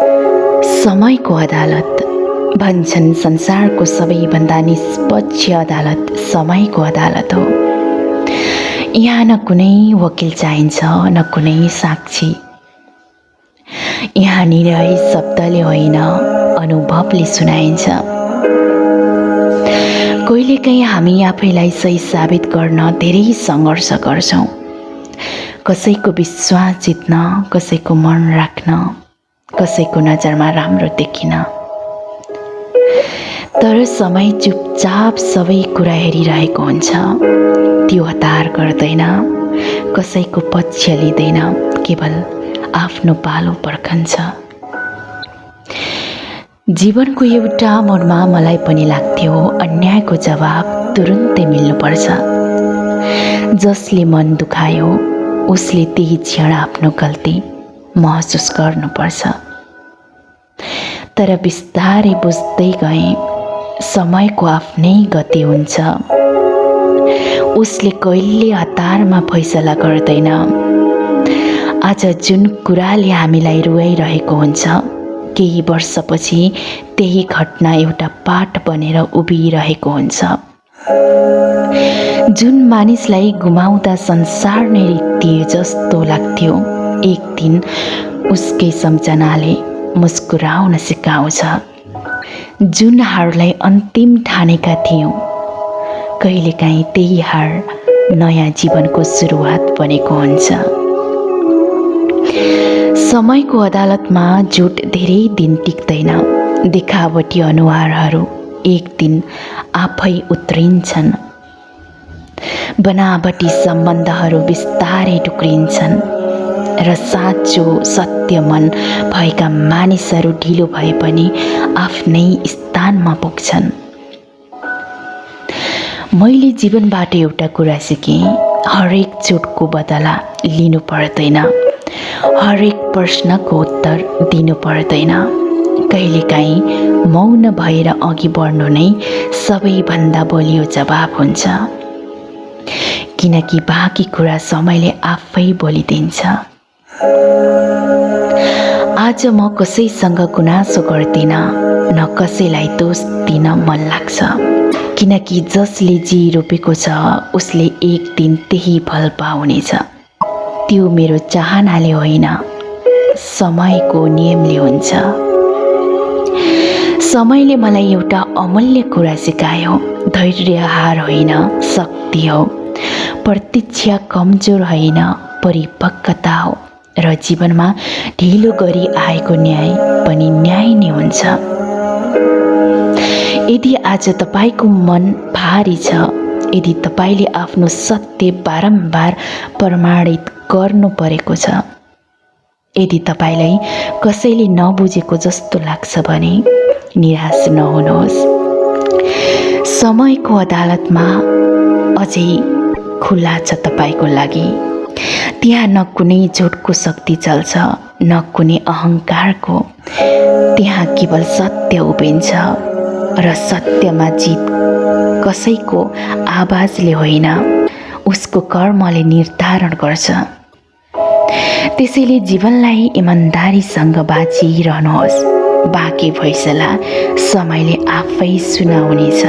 समयको अदालत भन्छन् संसारको सबैभन्दा निष्पक्ष अदालत समयको अदालत हो। यहाँ न कुनै वकिल चाहिन्छ न कुनै साक्षी। यहाँ निर्णय शब्दले होइन अनुभवले सुनाइन्छ। कहिलेकाहीँ हामी आफैलाई सही साबित गर्न धेरै सङ्घर्ष गर्छौँ। कसैको विश्वास जित्न, कसैको मन राख्न, कसैको नजरमा राम्रो देखिन। तर समय चुपचाप सबै कुरा हेरिरहेको हुन्छ। त्यो हतार गर्दैन, कसैको पक्ष लिँदैन, केवल आफ्नो पालो पर्खन्छ। जीवनको एउटा मोडमा मलाई पनि लाग्थ्यो अन्यायको जवाब तुरुन्तै मिल्नुपर्छ। जसले मन दुखायो उसले त्यही क्षण आफ्नो गल्ती महसुस गर्नुपर्छ। तर बिस्तारै बुझ्दै गएँ समयको आफ्नै गति हुन्छ। उसले कहिले हतारमा फैसला गर्दैन। आज जुन कुराले हामीलाई रुवाइरहेको हुन्छ केही वर्षपछि त्यही घटना एउटा पाठ बनेर उभिरहेको हुन्छ। जुन मानिसलाई गुमाउँदा संसार नै रित्तिए जस्तो लाग्थ्यो एक दिन उसकै सम्झनाले मुस्कुराउन सिकाउँछ। जुन हारलाई अन्तिम ठानेका थियौँ कहिलेकाहीँ त्यही हार नयाँ जीवनको सुरुवात बनेको हुन्छ। समयको अदालतमा झुट धेरै दिन टिक्दैन। देखावटी अनुहारहरू एक दिन आफै उत्रिन्छन्। बनावटी सम्बन्धहरू बिस्तारै टुक्रिन्छन् र साँचो सत्य मन भएका मानिसहरू ढिलो भए पनि आफ्नै स्थानमा पुग्छन्। मैले जीवनबाट एउटा कुरा सिकेँ, हरेक चोटको बदला लिनु पर्दैन, हरेक प्रश्नको उत्तर दिनु पर्दैन। कहिलेकाहीँ मौन भएर अघि बढ्नु नै सबैभन्दा बलियो जवाब हुन्छ, किनकि बाँकी कुरा समयले आफै बोलिदिन्छ। आज म कसैसँग गुनासो गर्दिनँ, न कसैलाई दोष दिन मन लाग्छ, किनकि जसले जी रोपेको छ उसले एक दिन त्यही फल पाउनेछ। त्यो मेरो चाहनाले होइन, समयको नियमले हुन्छ। समयले मलाई एउटा अमूल्य कुरा सिकायो, धैर्य हार होइन शक्ति हो, प्रतीक्षा कमजोर होइन परिपक्वता हो, र जीवनमा ढिलो गरी आएको न्याय पनि न्याय नै हुन्छ। यदि आज तपाईको मन भारी छ, यदि तपाईले आफ्नो सत्य बारम्बार प्रमाणित गर्नु परेको छ, यदि तपाईलाई कसैले नबुझेको जस्तो लाग्छ भने निराश नहुनुहोस्। समयको अदालतमा अझै खुला छ तपाईको लागि। त्यहाँ न कुनै झुटको शक्ति चल्छ, न कुनै अहङ्कारको। त्यहाँ केवल सत्य उभिन्छ र सत्यमा जित कसैको आवाजले होइन उसको कर्मले निर्धारण गर्छ। त्यसैले जीवनलाई इमानदारीसँग बाँचिरहनुहोस्। बाँकी फैसला समयले आफै सुनाउनेछ।